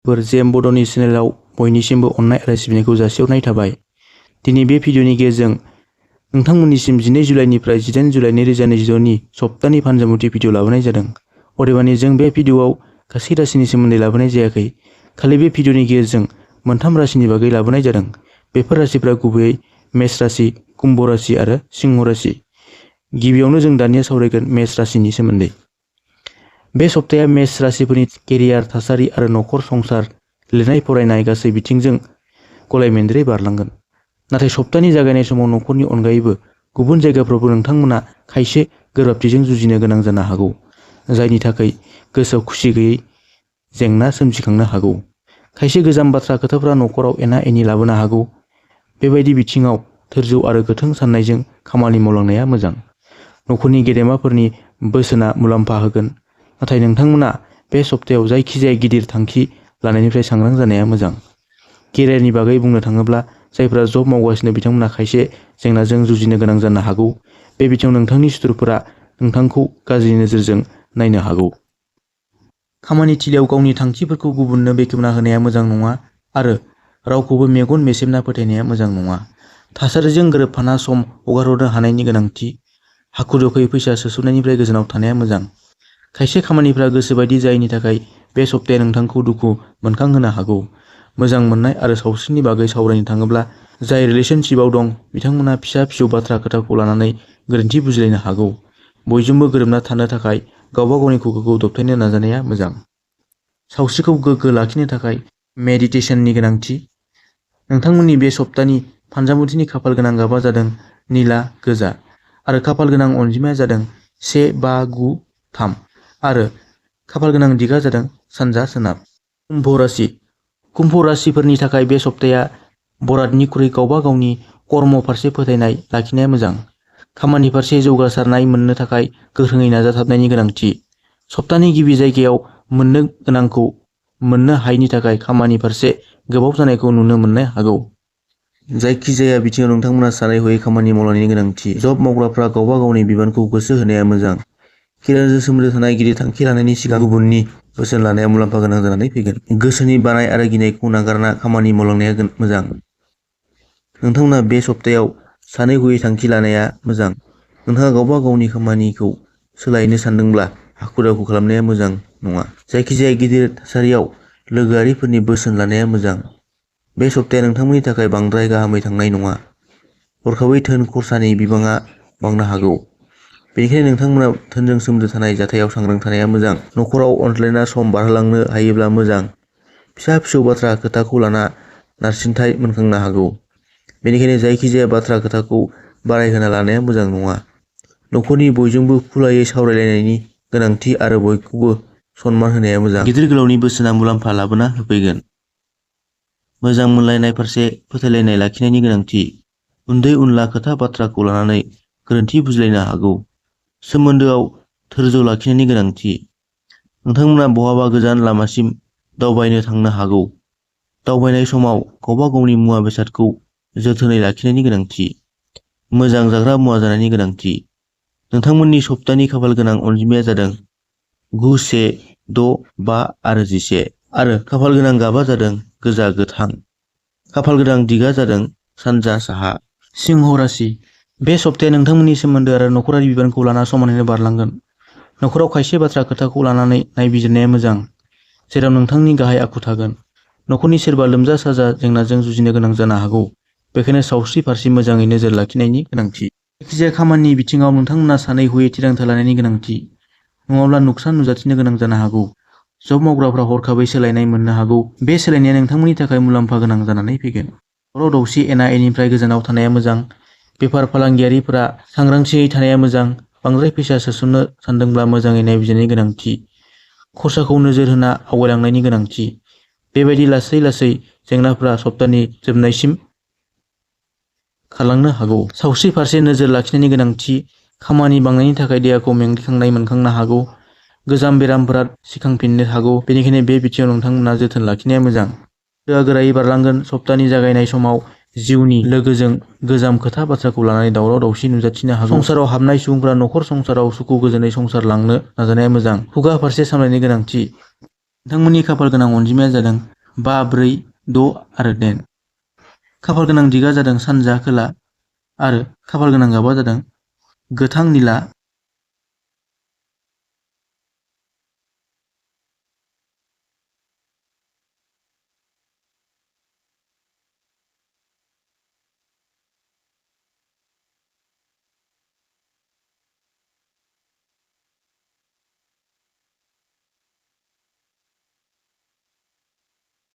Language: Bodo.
फोर जेम बड'नि चेनेलाव बयनिसिमबो अननाय आरो सिबिनायखौ जासिहरनाय थाबाय। दिनै बे भिडिअनि गेजेरजों नोंथांमोननिसिम 12 जुलाइनिफ्राय 18 जुलाइ 2022नि सप्तानि फानजामुथि भिडिअ लाबोनाय जादों। अदेबानि जों बे भिडिअआव गासै राशिनि सोमोन्दै लाबोनाय जायाखै, खालि बे भिडिअनि गेजेरजों मोनथाम राशिनि बागै लाबोनाय जादों। बेफोर राशिफोरा गुबैयै मेष राशि, कुम्भ राशि आरो सिंह राशि। गिबियावनो जों दानिया सावरायगोन मेष राशिनि सोमोन्दै। बे सप्ताया मेष राशिफोरनि केरियार, थासारि आरो नखर संसार, लिरनाय फरायनाय गासै बिथिंजों गलाय-मोनदेरै बारलांगोन। नाथाय सप्तानि जागायनाय समाव नखरनि अनगायैबो गुबुन जायगाफ्रावबो नोंथांमोना खायसे गोब्राबथिजों जुजिनो गोनां जानो हागौ, जायनि थाखाय गोसोआव खुसि गैयै जेंना सोमजिखांनो हागौ। खायसे गोजाम बाथ्रा खोथाफोरा नखराव एना-एनि लाबोनो हागौ। बेबायदि बिथिङाव धोर्ज आरो गोथों साननायजों खामानि मावलांनाया मोजां। नखरनि गेदेमाफोरनि बोसोनआ मुलाम्फा होगोन, नाथाय नोंथांमोना बे सप्तायाव जायखिजाया गिदिर थांखि लानायनिफ्राय सांग्रां जानाया मोजां। केरियारनि बागै बुंनो थाङोब्ला जायफोरा जब मावगासिनो बिथांमोना खायसे जेंनाजों जुजिनो गोनां जानो हागौ। बे बिथिङाव नोंथांनि सुथुरफोरा नोंथांखौ गाज्रि नोजोरजों नायनो हागौ। खामानि थिलियाव गावनि थांखिफोरखौ गुबुननो बेखेवना होनाया मोजां नङा आरो रावखौबो मेगन मेसेबना फोथायनाया मोजां नङा। थासारिजों गोरोबफाना सम हगारहरनो हानायनि गोनांथि। हाखु-दाखुयै फैसा सोसननायनिफ्राय गोजानाव थानाया मोजां। खायसे खामानिफ्रा गोसोबायदि जायैनि थाखाय बे सप्ताया नोंथांखौ दुखु मोनखांहोनो हागौ। मोजां मोननाय आरो सावस्रिनि बागै सावरायनो थाङोब्ला जाय रिलेशनशिपआव दं बिथांमोना फिसा-फिसौ बाथ्रा खोथाखौ लानानै गोरोन्थि बुजिलायनो हागौ। बयजोंबो गोरोबना थानो थाखाय गावबा गावनि खुगाखौ दबथायनो नाजानाया मोजां। सावस्रिखौ गोग्गो लाखिनो थाखाय मेडिटेशननि गोनांथि। नोंथांमोननि बे सप्तानि फानजामुथिनि खाफाल गोनां गाबा जादों निला, गोजा आरो खाफाल गोनां अनजिमाया जादों 1, 5, 9, 3 आरो खाफाल गोनां दिगा जादों सानजा सोनाब। कुम्भ राशि। कुम्भ राशिफोरनि थाखाय बे सप्ताया बरादनिख्रुइ गावबा गावनि कर्म फारसे फोथायनाय लाखिनाया मोजां। खामानि फारसे जौगासारनाय मोननो थाखाय गोख्रोङै नाजाथाबनायनि गोनांथि। सप्तानि गिबि जायगायाव मोननो गोनांखौ मोननो हायैनि थाखाय खामानि फारसे गोबाव जानायखौ नुनो मोननो हागौ। जायखिजाया बिथिङाव नोंथांमोना सानै हयै खामानि मावलांनायनि गोनांथि। जब मावग्राफ्रा गावबा गावनि बिबानखौ गोसो होनाया मोजां। केरियारजों सोमोन्दो थानाय गिदिर थांखि लानायनि सिगां गुबुननि बोसोन लानाया मुलाम्फा गोनां जानानै फैगोन। गोसोनि बानाय आरो गिनायखौ नागारना खामानि मावलांनाया मोजां। नोंथांमोना बे सप्तायाव सानै हयै थांखि लानाया मोजां। नोंथाङा गावबा गावनि खामानिखौ सोलायनो सानदोंब्ला हाखु-दाखु खालामनाया मोजां नङा। जायखिजाया गिदिर थासारियाव लोगोआरिफोरनि बोसोन लानाया मोजां। बे सप्ताया नोंथांमोननि थाखाय बांद्राय गाहामै थांनाय नङा। हरखाबै धोन खरसानि बिबाङा बांनो हागौ। बेनिखायनो नोंथांमोना धोनजों सोमोन्दो थानाय जाथायाव सांग्रां थानाया मोजां। नखराव अनज्लायना सम बारहोलांनो हायोब्ला मोजां। फिसा-फिसौ बाथ्रा खोथाखौ लाना नारसिनथाय मोनखांनो हागौ। बेनिखायनो जायखिजाया बाथ्रा खोथाखौ बारायहोना लानाया मोजां नङा। नखरनि बयजोंबो खुलायै सावरायलायनायनि गोनांथि आरो बयखौबो सनमान होनाया मोजां। गिदिर गोलावनि बोसोनआ मुलाम्फा लाबोना होफैगोन। मोजां मोनलायनाय फारसे फोथायलायनाय लाखिनायनि गोनांथि। उन्दै उनला खोथा बाथ्राखौ लानानै गोरोन्थि बुजिलायनो हागौ। सोमोन्दोआव धोर्ज लाखिनायनि गोनांथि। नोंथांमोना बहाबा गोजान लामासिम दावबायनो थांनो हागौ। दावबायनाय समाव गावबा गावनि मुवा बेसादखौ जोथोनै लाखिनायनि गोनांथि। मोजां जाग्रा मुवा जानायनि गोनांथि। नोंथांमोननि सप्तानि खाफाल गोनां अनजिमाया जादों 9, 1, 6, 5 आरो 11 आरो खाफाल गोनां गाबा जादों गोजा गोथां। खाफाल गोनां दिगा जादों सानजा साहा। सिंह राशि। बे सप्ताया नोंथांमोननि सोमोन्दो आरो नखरारि बिबानखौ लाना समानैनो बारलांगोन। नखराव खायसे बाथ्रा खोथाखौ लानानै नायबिजिरनाया मोजां, जेराव नोंथांनि गाहाय आखु थागोन। नखरनि सोरबा लोमजा-साजा जेंनाजों जुजिनो गोनां जानो हागौ, बेखायनो सावस्रि फारसे मोजाङै नोजोर लाखिनायनि गोनांथि। जायखिजाया खामानिनि बिथिङाव नोंथांमोना सानै हयै थिरांथा लानायनि गोनांथि, नङाब्ला नुकसान नुजाथिनो गोनां जानो हागौ। जब मावग्राफ्रा हरखाबै सोलायनाय मोननो हागौ। बे सोलायनाया नोंथांमोननि थाखाय मुलाम्फा गोनां जानानै फैगोन। दावराव-दावसि एना-एनिनिफ्राय गोजानाव थानाया मोजां। बेफार फालांगियारिफोरा सांग्रांथियै थानाया मोजां। बांद्राय फैसा सोसननो सानदोंब्ला मोजाङै नायबिजिरनायनि गोनांथि। खरसाखौ नोजोर होना आवगायलांनायनि गोनांथि। बेबायदि लासै-लासै जेंनाफोरा सप्तानि जोबनायसिम खारलांनो हागौ। सावस्रि फारसे नोजोर लाखिनायनि गोनांथि। खामानि बांनायनि थाखाय देहाखौ मेंग्लिखांनाय मोनखांनो हागौ। गोजाम बेरामफोरा सिखांफिननो हागौ, बेनिखायनो बे बिथिङाव नोंथांमोना जोथोन लाखिनाया मोजां। गोरायै बारलांगोन। सप्तानि जागायनाय समाव जिउनि लोगोजों गोजाम खोथा बाथ्राखौ लानानै दावराव-दावसि नुजाथिनो हागौ। संसाराव हाबनाय सुबुंफोरा नखर संसाराव सुखु गोजोनै संसार लांनो नाजानाया मोजां। खुगा फारसे सामलायनायनि गोनांथि। नोंथांमोननि खाफाल गोनां अनजिमाया जादों 5, 4, 6 आरो दाइन। खाफाल गोनां दिगा जादों सानजा खोला आरो खाफाल गोनां गाबा जादों गोथां, निला,